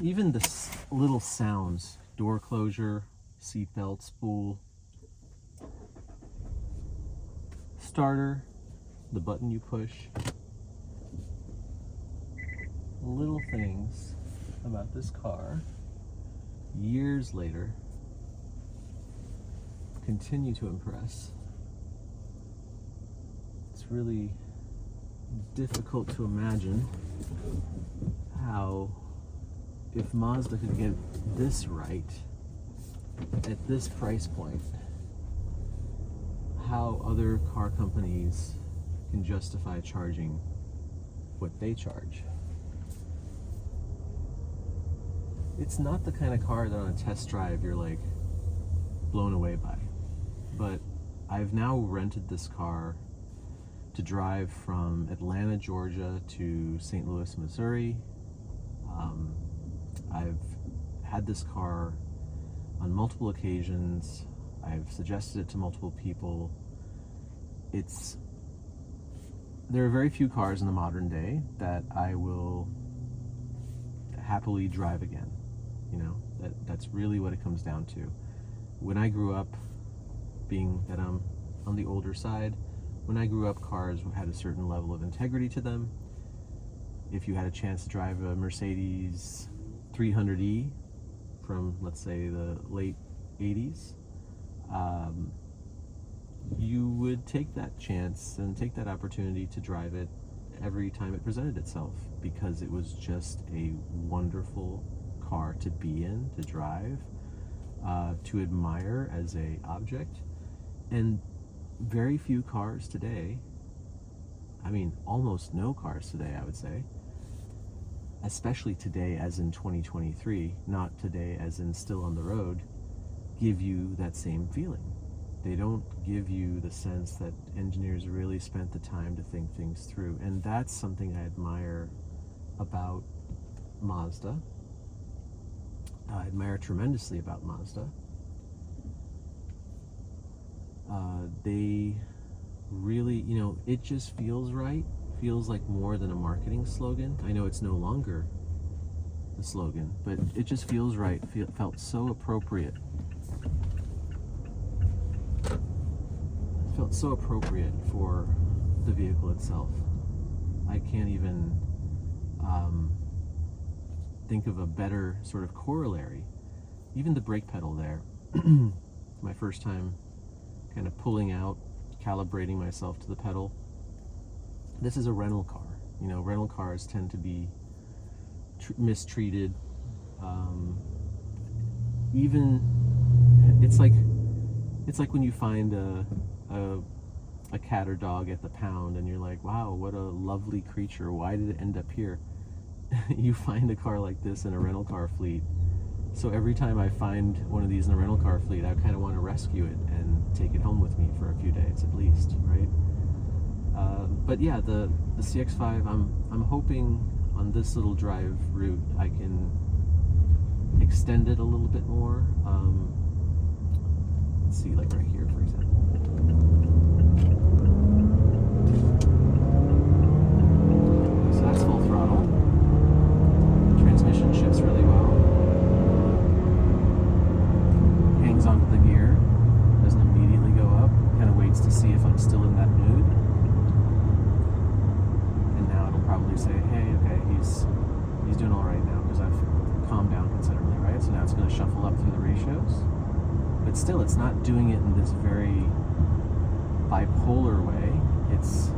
even the little sounds, door closure, seatbelt spool, starter, the button you push, little things about this car years later continue to impress. It's really difficult to imagine how, if Mazda could get this right at this price point, how other car companies can justify charging what they charge. It's not the kind of car that on a test drive you're like blown away by, but I've now rented this car to drive from Atlanta, Georgia to St. Louis, Missouri. I've had this car on multiple occasions. I've suggested it to multiple people. There are very few cars in the modern day that I will happily drive again. You know, that's really what it comes down to. When I grew up, being that I'm on the older side, when I grew up, cars had a certain level of integrity to them. If you had a chance to drive a Mercedes 300E from, let's say, the late 80s, you would take that chance and take that opportunity to drive it every time it presented itself, because it was just a wonderful car to be in, to drive, to admire as an object. And very few cars today, I mean almost no cars today, I would say, especially today as in 2023, not today as in still on the road, give you that same feeling. They don't give you the sense that engineers really spent the time to think things through. And that's something I admire about Mazda. I admire tremendously about Mazda. They really, you know, it just feels right. Feels like more than a marketing slogan. I know it's no longer a slogan, but it just feels right. Felt so appropriate. Felt so appropriate for the vehicle itself. I can't even think of a better sort of corollary. Even the brake pedal there. My first time kind of pulling out, calibrating myself to the pedal. This is a rental car. You know, rental cars tend to be mistreated. Even it's like when you find a cat or dog at the pound and you're like, wow, what a lovely creature, why did it end up here? You find a car like this in a rental car fleet. So every time I find one of these in a rental car fleet, I kind of want to rescue it and take it home with me for a few days at least, right? But yeah, the CX5, I'm hoping on this little drive route I can extend it a little bit more. Let's see, like right here, for example. So that's full throttle. Transmission shifts really well. Hangs onto the gear. Doesn't immediately go up. Kind of waits to see if I'm still in that mood. And now it'll probably say, hey, okay, he's doing all right now because I've calmed down considerably, right? So now it's going to shuffle up through the ratios. But still, it's not doing it in this very bipolar way. It's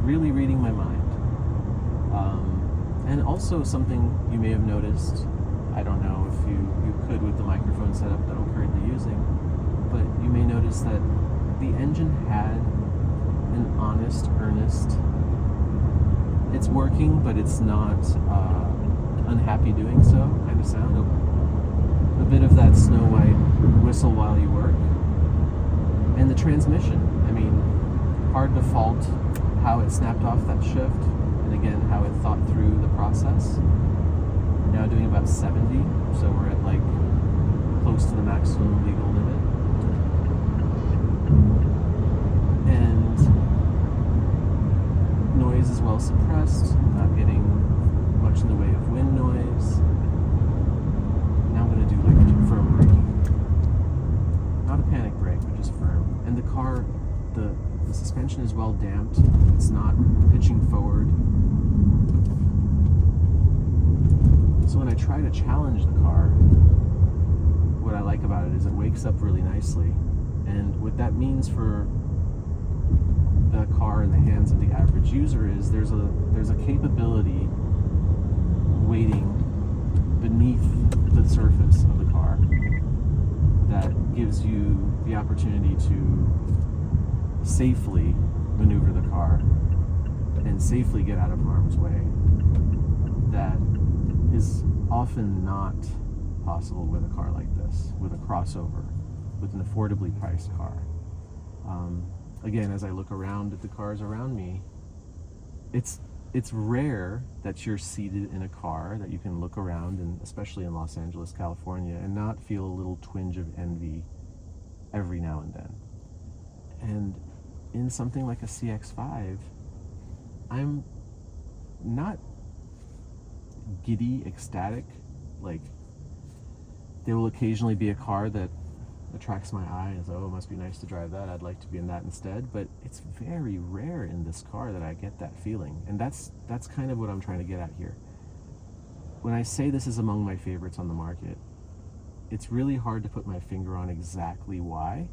really reading my mind. And also something you may have noticed, I don't know if you could with the microphone setup that I'm currently using, but you may notice that the engine had an honest, earnest, it's working, but it's not unhappy doing so kind of sound. A bit of that Snow White whistle while you work. And the transmission, I mean, hard to fault how it snapped off that shift, and again, how it thought through the process. We're now doing about 70, so we're at like close to the maximum legal limit. And noise is well suppressed, not getting much in the way of wind noise. going to do like firm braking. Not a panic brake, but just firm. And the car, the suspension is well damped. It's not pitching forward. So when I try to challenge the car, what I like about it is it wakes up really nicely. And what that means for the car in the hands of the average user is there's a capability waiting beneath the surface of the car that gives you the opportunity to safely maneuver the car and safely get out of harm's way. That is often not possible with a car like this, with a crossover, with an affordably priced car. Again, as I look around at the cars around me, it's rare that you're seated in a car that you can look around, and especially in Los Angeles, California, and not feel a little twinge of envy every now and then. And in something like a CX5, I'm not giddy, ecstatic. Like, there will occasionally be a car that attracts my eye and says, oh, it must be nice to drive that, I'd like to be in that instead. But it's very rare in this car that I get that feeling, and that's kind of what I'm trying to get at here. When I say this is among my favorites on the market, it's really hard to put my finger on exactly why,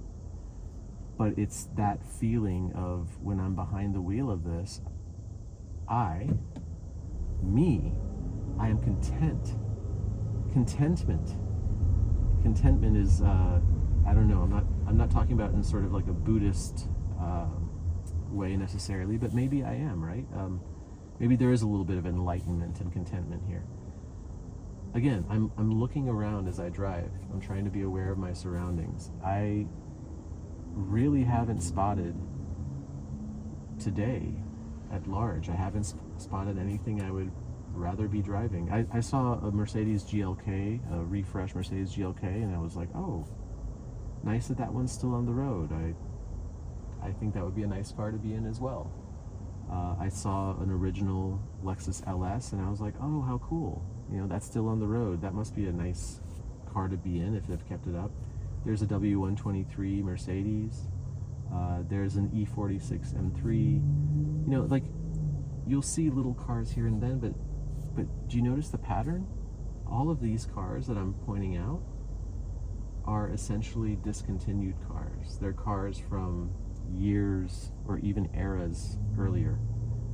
but it's that feeling of when I'm behind the wheel of this, I am content. Contentment is, I don't know, I'm not talking about in sort of like a Buddhist way necessarily, but maybe I am, right? Maybe there is a little bit of enlightenment and contentment here. Again, I'm looking around as I drive. I'm trying to be aware of my surroundings. I really haven't spotted today at large. I haven't spotted anything I would rather be driving. I saw a Mercedes GLK, a refreshed Mercedes GLK, and I was like, oh, nice that one's still on the road. I think that would be a nice car to be in as well. I saw an original Lexus LS, and I was like, oh, how cool. You know, that's still on the road. That must be a nice car to be in if they've kept it up. There's a W123 Mercedes. There's an E46 M3. You know, like, you'll see little cars here and then, but do you notice the pattern? All of these cars that I'm pointing out are essentially discontinued cars. They're cars from years or even eras earlier.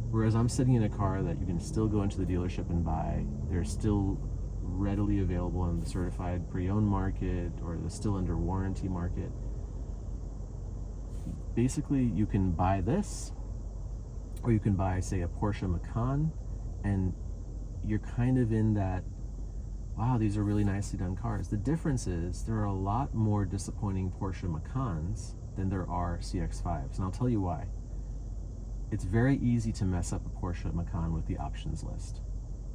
Whereas I'm sitting in a car that you can still go into the dealership and buy. They're still readily available in the certified pre-owned market or the still under warranty market. Basically, you can buy this, or you can buy, say, a Porsche Macan, and you're kind of in that, wow, these are really nicely done cars. The difference is there are a lot more disappointing Porsche Macans than there are CX5s, and I'll tell you why. It's very easy to mess up a Porsche Macan with the options list.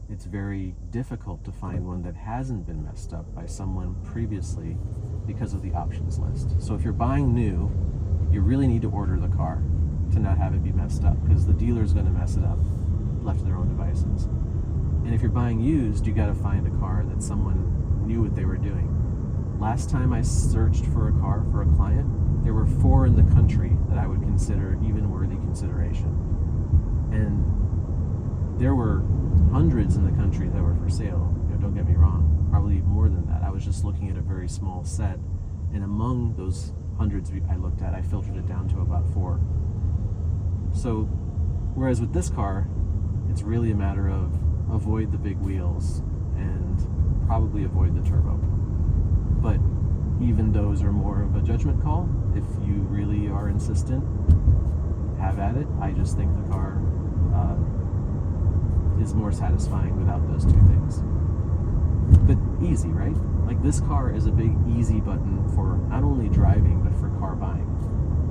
It's very difficult to find one that hasn't been messed up by someone previously because of the options list. So if you're buying new, you really need to order the car to not have it be messed up, because the dealer's going to mess it up, left to their own devices. And if you're buying used, you got to find a car that someone knew what they were doing. Last time I searched for a car for a client, there were 4 in the country that I would consider even worthy consideration. And there were hundreds in the country that were for sale. You know, don't get me wrong, probably more than that. I was just looking at a very small set, and among those hundreds I looked at, I filtered it down to about 4. So, whereas with this car, it's really a matter of avoid the big wheels and probably avoid the turbo. But even those are more of a judgment call. If you really are insistent, have at it. I just think the car is more satisfying without those 2 things. But easy, right? Like, this car is a big easy button for not only driving, but for car buying.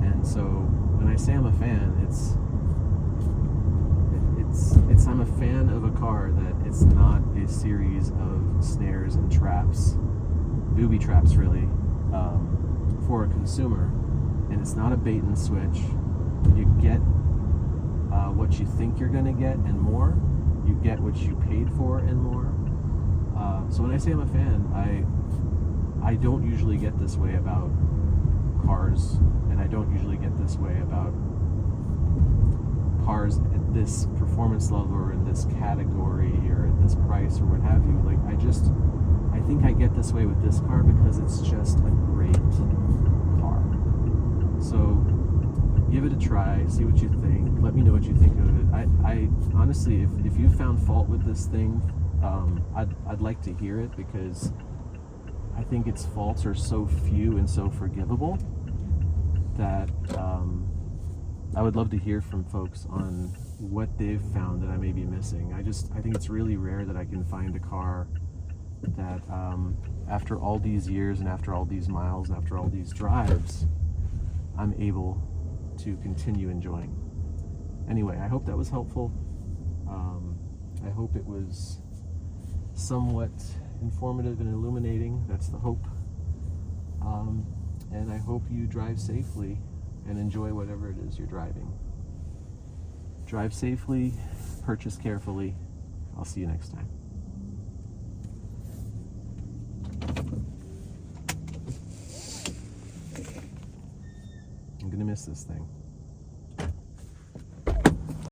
And so when I say I'm a fan, it's I'm a fan of a car that it's not a series of snares and traps, booby traps really, for a consumer. And it's not a bait and switch. You get what you think you're going to get and more. You get what you paid for and more. So when I say I'm a fan, I don't usually get this way about cars, and I don't usually get this way about cars at this performance level or in this category or at this price or what have you. Like, I think I get this way with this car because it's just a great car. So give it a try, see what you think, let me know what you think of it. I honestly, if you found fault with this thing, I'd like to hear it, because I think its faults are so few and so forgivable that I would love to hear from folks on what they've found that I may be missing. I think it's really rare that I can find a car that after all these years and after all these miles and after all these drives, I'm able to continue enjoying. Anyway, I hope that was helpful. I hope it was somewhat informative and illuminating. That's the hope. And I hope you drive safely and enjoy whatever it is you're driving. Drive safely, purchase carefully. I'll see you next time. I'm gonna miss this thing.